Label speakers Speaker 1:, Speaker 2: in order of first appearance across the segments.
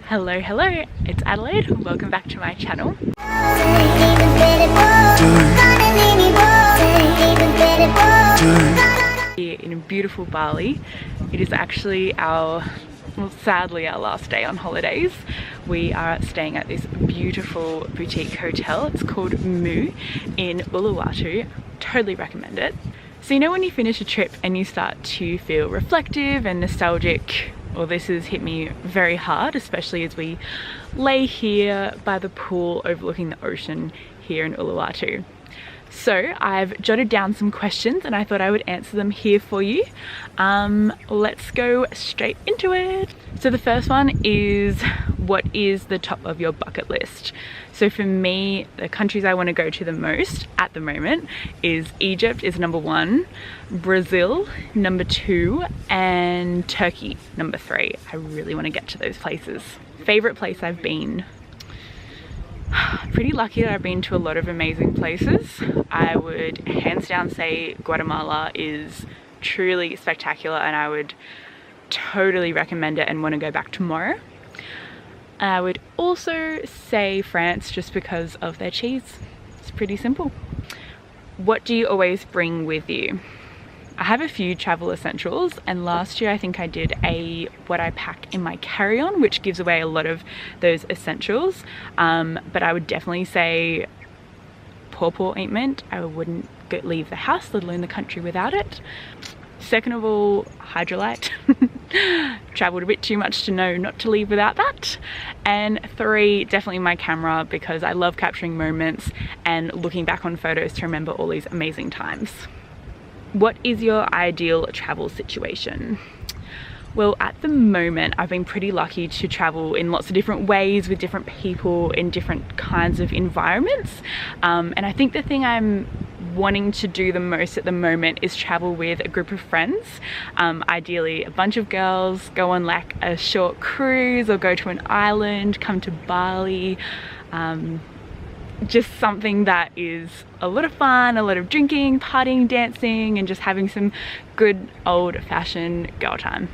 Speaker 1: Hello, it's Adelaide. Welcome back to my channel. Here in beautiful Bali. It is actually sadly our last day on holidays. We are staying at this beautiful boutique hotel. It's called MARKII in Uluwatu. Totally recommend it. So you know when you finish a trip and you start to feel reflective and nostalgic? Well, this has hit me very hard, especially as we lay here by the pool overlooking the ocean here in Uluwatu. So I've jotted down some questions and I thought I would answer them here for you. Let's go straight into it. So the first one is, what is the top of your bucket list? So for me, the countries I want to go to the most at the moment is Egypt is number 1, Brazil number 2, and Turkey number 3. I really want to get to those places. Favorite place I've been? Pretty lucky that I've been to a lot of amazing places. I would hands down say Guatemala is truly spectacular and I would totally recommend it and want to go back tomorrow. I would also say France just because of their cheese. It's pretty simple. What do you always bring with you? I have a few travel essentials, and last year I think I did what I pack in my carry-on, which gives away a lot of those essentials, but I would definitely say pawpaw ointment. I wouldn't leave the house, let alone the country, without it. Second of all, hydrolyte. Traveled a bit too much to know not to leave without that. And 3, definitely my camera, because I love capturing moments and looking back on photos to remember all these amazing times. What is your ideal travel situation? Well, at the moment, I've been pretty lucky to travel in lots of different ways with different people in different kinds of environments. And I think the thing I'm wanting to do the most at the moment is travel with a group of friends. Ideally a bunch of girls, go on like a short cruise or go to an island, come to Bali. Just something that is a lot of fun, a lot of drinking, partying, dancing, and just having some good old-fashioned girl time.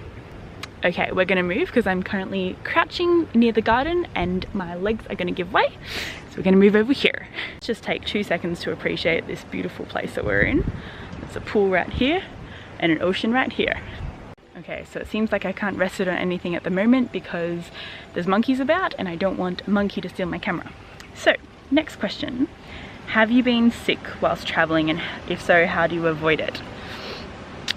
Speaker 1: Okay, we're gonna move because I'm currently crouching near the garden and my legs are gonna give way. So we're gonna move over here. Let's just take 2 seconds to appreciate this beautiful place that we're in. There's a pool right here and an ocean right here. Okay, so it seems like I can't rest it on anything at the moment because there's monkeys about and I don't want a monkey to steal my camera. So, next question. Have you been sick whilst traveling, and if so, how do you avoid it?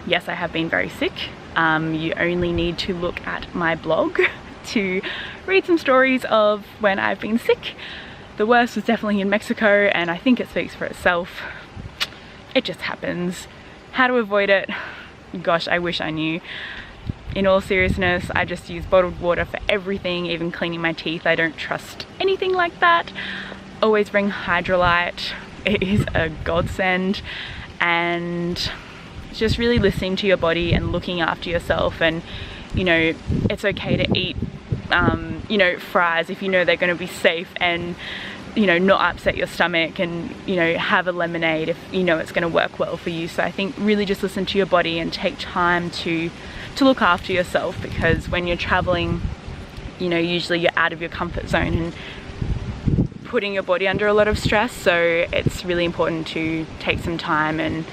Speaker 1: Yes, I have been very sick. You only need to look at my blog to read some stories of when I've been sick. The worst was definitely in Mexico, and I think it speaks for itself. It just happens. How to avoid it? Gosh, I wish I knew. In all seriousness, I just use bottled water for everything, even cleaning my teeth. I don't trust anything like that. Always bring hydrolyte. It is a godsend, and just really listening to your body and looking after yourself. And you know, it's okay to eat you know, fries if you know they're going to be safe, and you know, not upset your stomach, and you know, have a lemonade if you know it's going to work well for you. So I think really just listen to your body and take time to look after yourself, because when you're traveling, you know, usually you're out of your comfort zone and putting your body under a lot of stress. So it's really important to take some time and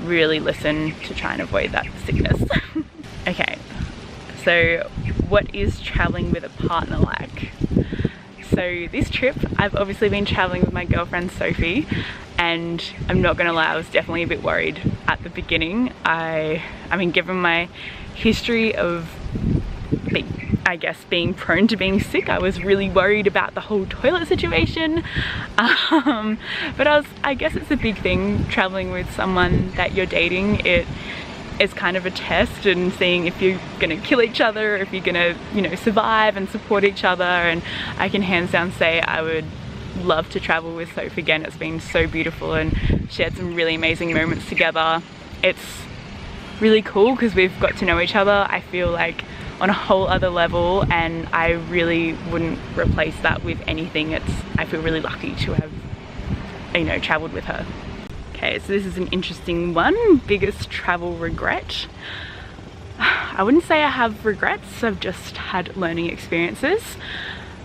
Speaker 1: really listen to try and avoid that sickness. Okay, so what is traveling with a partner like? So this trip, I've obviously been traveling with my girlfriend Sophie, and I'm not gonna lie, I was definitely a bit worried at the beginning. I mean, given my history of being prone to being sick, I was really worried about the whole toilet situation. But I guess it's a big thing traveling with someone that you're dating. It is kind of a test and seeing if you're gonna kill each other, if you're gonna, you know, survive and support each other. And I can hands down say I would love to travel with Soph again. It's been so beautiful and shared some really amazing moments together. It's really cool because we've got to know each other, I feel like, on a whole other level, and I really wouldn't replace that with anything. I feel really lucky to have, you know, traveled with her. Okay, so this is an interesting one. Biggest travel regret. I wouldn't say I have regrets, I've just had learning experiences.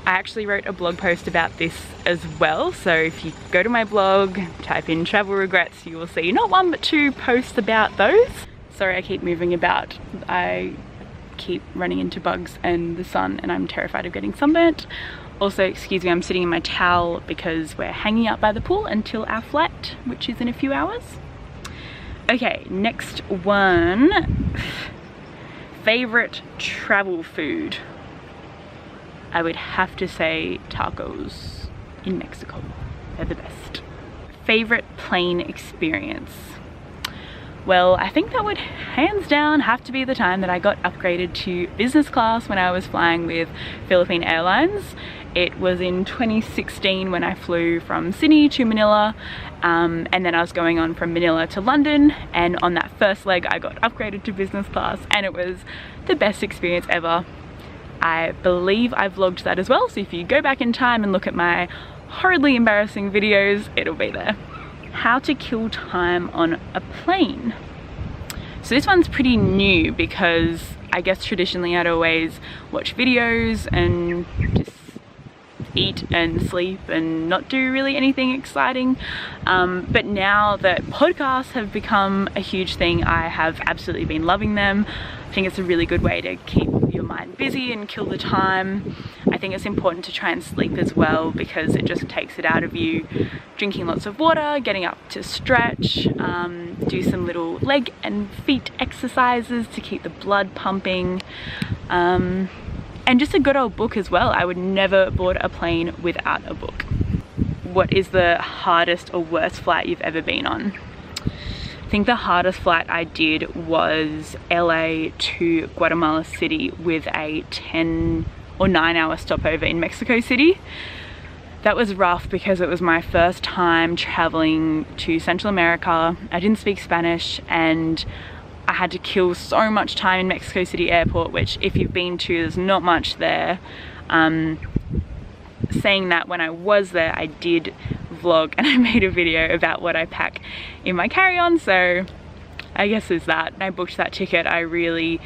Speaker 1: I actually wrote a blog post about this as well, so if you go to my blog, type in travel regrets, you will see not 1 but 2 posts about those. Sorry, I keep moving about. I keep running into bugs and the sun and I'm terrified of getting sunburnt. Also, excuse me, I'm sitting in my towel because we're hanging out by the pool until our flight, which is in a few hours. Okay, next one. Favorite travel food? I would have to say tacos in Mexico. They're the best. Favorite plane experience? Well, I think that would hands down have to be the time that I got upgraded to business class when I was flying with Philippine Airlines. It was in 2016 when I flew from Sydney to Manila, and then I was going on from Manila to London, and on that first leg I got upgraded to business class and it was the best experience ever. I believe I vlogged that as well, so if you go back in time and look at my horribly embarrassing videos, it'll be there. How to kill time on a plane. So this one's pretty new because I guess traditionally I'd always watch videos and just eat and sleep and not do really anything exciting, but now that podcasts have become a huge thing, I have absolutely been loving them. I think it's a really good way to keep your mind busy and kill the time. I think it's important to try and sleep as well because it just takes it out of you. Drinking lots of water, getting up to stretch, do some little leg and feet exercises to keep the blood pumping, and just a good old book as well. I would never board a plane without a book. What is the hardest or worst flight you've ever been on? I think the hardest flight I did was LA to Guatemala City with a 10 or 9 hour stopover in Mexico City. That was rough because it was my first time traveling to Central America. I didn't speak Spanish and I had to kill so much time in Mexico City airport, which if you've been to, there's not much there. Saying that, when I was there I did vlog and I made a video about what I pack in my carry-on, so I guess there's that. I booked that ticket. I really,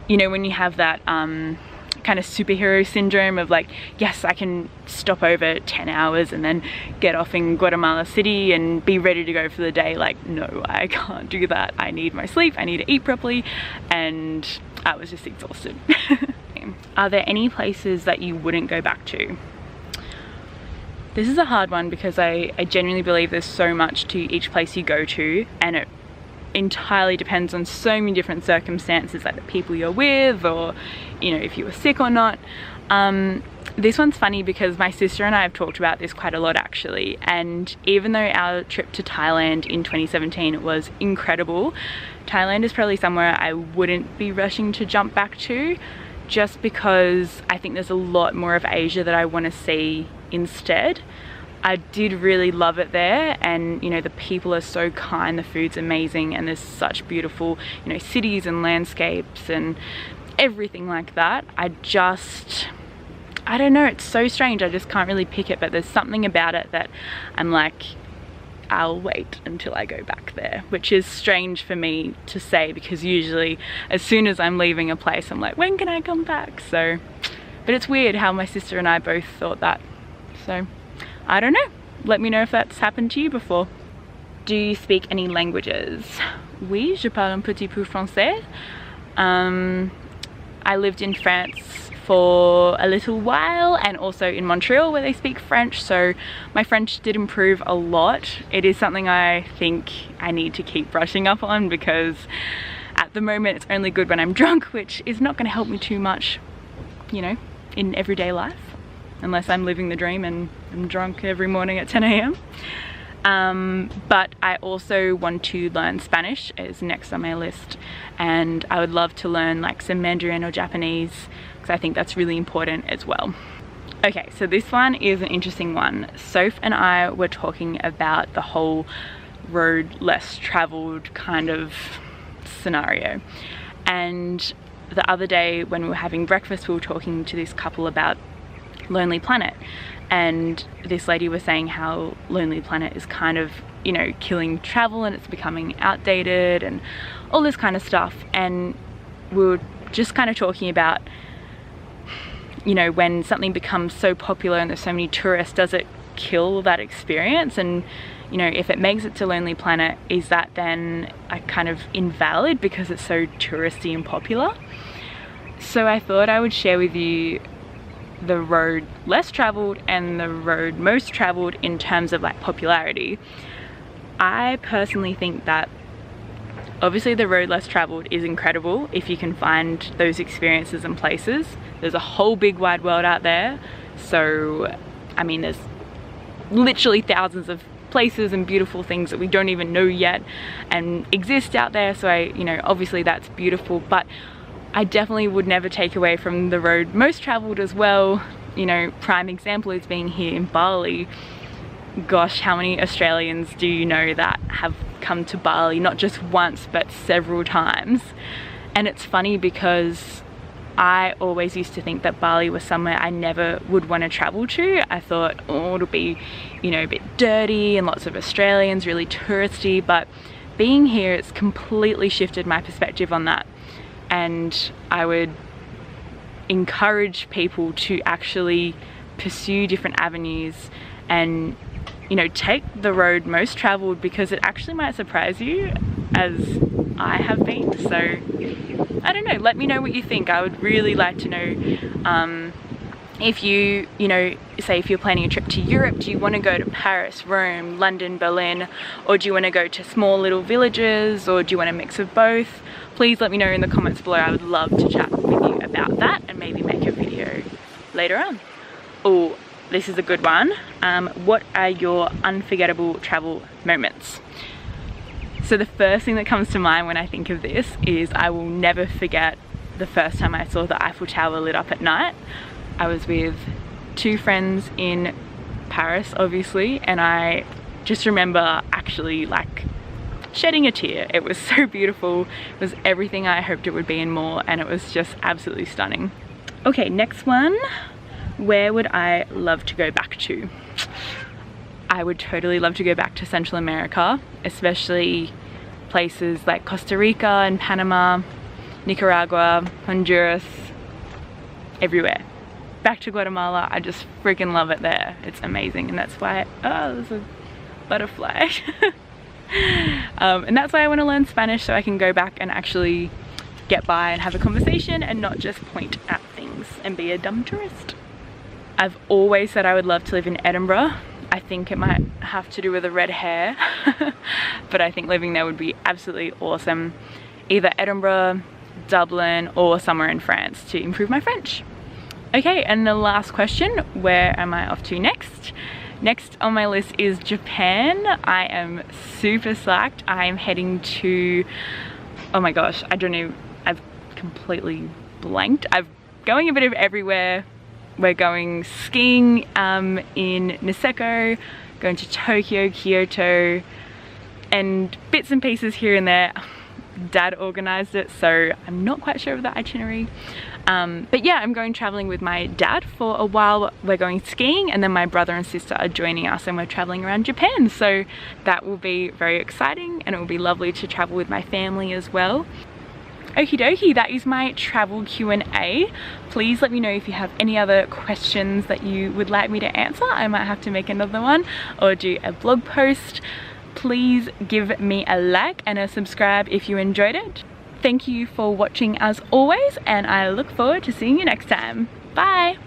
Speaker 1: you know, when you have that kind of superhero syndrome of like, yes, I can stop over 10 hours and then get off in Guatemala City and be ready to go for the day. Like, no, I can't do that. I need my sleep, I need to eat properly, and I was just exhausted. Are there any places that you wouldn't go back to? This is a hard one because I genuinely believe there's so much to each place you go to, and it entirely depends on so many different circumstances, like the people you're with, or you know, if you were sick or not. This one's funny because my sister and I have talked about this quite a lot actually, and even though our trip to Thailand in 2017 was incredible, Thailand is probably somewhere I wouldn't be rushing to jump back to, just because I think there's a lot more of Asia that I want to see instead. I did really love it there, and you know, the people are so kind, the food's amazing, and there's such beautiful, you know, cities and landscapes and everything like that. I don't know, it's so strange, I just can't really pick it, but there's something about it that I'm like, I'll wait until I go back there, which is strange for me to say because usually as soon as I'm leaving a place I'm like, when can I come back? So, but it's weird how my sister and I both thought that. So I don't know, let me know if that's happened to you before. Do you speak any languages? Oui, je parle un petit peu français. I lived in France for a little while, and also in Montreal where they speak French, so my French did improve a lot. It is something I think I need to keep brushing up on because at the moment it's only good when I'm drunk, which is not going to help me too much, you know, in everyday life, unless I'm living the dream and I'm drunk every morning at 10 AM. But I also want to learn Spanish, is next on my list, and I would love to learn like some Mandarin or Japanese because I think that's really important as well. Okay, so this one is an interesting one. Soph and I were talking about the whole road less traveled kind of scenario, and the other day when we were having breakfast we were talking to this couple about Lonely Planet, and this lady was saying how Lonely Planet is kind of, you know, killing travel and it's becoming outdated and all this kind of stuff. And we were just kind of talking about, you know, when something becomes so popular and there's so many tourists, does it kill that experience? And you know, if it makes it to Lonely Planet, is that then a kind of invalid because it's so touristy and popular? So I thought I would share with you the road less traveled and the road most traveled in terms of like popularity. I personally think that obviously the road less traveled is incredible if you can find those experiences and places. There's a whole big wide world out there, so I mean there's literally thousands of places and beautiful things that we don't even know yet and exist out there. So you know, obviously that's beautiful, but I definitely would never take away from the road most traveled as well. You know, prime example is being here in Bali. Gosh, how many Australians do you know that have come to Bali, not just once but several times? And it's funny because I always used to think that Bali was somewhere I never would want to travel to. I thought, oh, it'll be, you know, a bit dirty and lots of Australians, really touristy, but being here, it's completely shifted my perspective on that. And I would encourage people to actually pursue different avenues and, you know, take the road most traveled, because it actually might surprise you, as I have been. So I don't know, let me know what you think. I would really like to know if you know, say if you're planning a trip to Europe, do you want to go to Paris, Rome, London, Berlin, or do you want to go to small little villages, or do you want a mix of both? Please let me know in the comments below. I would love to chat with you about that and maybe make a video later on. Oh, this is a good one. What are your unforgettable travel moments? So the first thing that comes to mind when I think of this is I will never forget the first time I saw the Eiffel Tower lit up at night. I was with two friends in Paris, obviously, and I just remember actually like shedding a tear. It was so beautiful. It was everything I hoped it would be and more, and it was just absolutely stunning. Okay, next one. Where would I love to go back to? I would totally love to go back to Central America, especially places like Costa Rica and Panama, Nicaragua, Honduras, everywhere. Back to Guatemala, I just freaking love it there. It's amazing, and that's why, oh, there's a butterfly. And that's why I want to learn Spanish, so I can go back and actually get by and have a conversation and not just point at things and be a dumb tourist. I've always said I would love to live in Edinburgh. I think it might have to do with the red hair, but I think living there would be absolutely awesome. Either Edinburgh, Dublin, or somewhere in France to improve my French. Okay, and the last question, where am I off to next? Next on my list is Japan. I am super psyched. I am heading to, oh my gosh, I don't know, I've completely blanked. I'm going a bit of everywhere. We're going skiing in Niseko, going to Tokyo, Kyoto, and bits and pieces here and there. Dad organized it, so I'm not quite sure of the itinerary. But yeah, I'm going traveling with my dad for a while. We're going skiing, and then my brother and sister are joining us, and we're traveling around Japan. So that will be very exciting, and it will be lovely to travel with my family as well. Okie dokie, that is my travel Q&A. Please let me know if you have any other questions that you would like me to answer. I might have to make another one or do a blog post. Please give me a like and a subscribe if you enjoyed it. Thank you for watching as always, and I look forward to seeing you next time. Bye!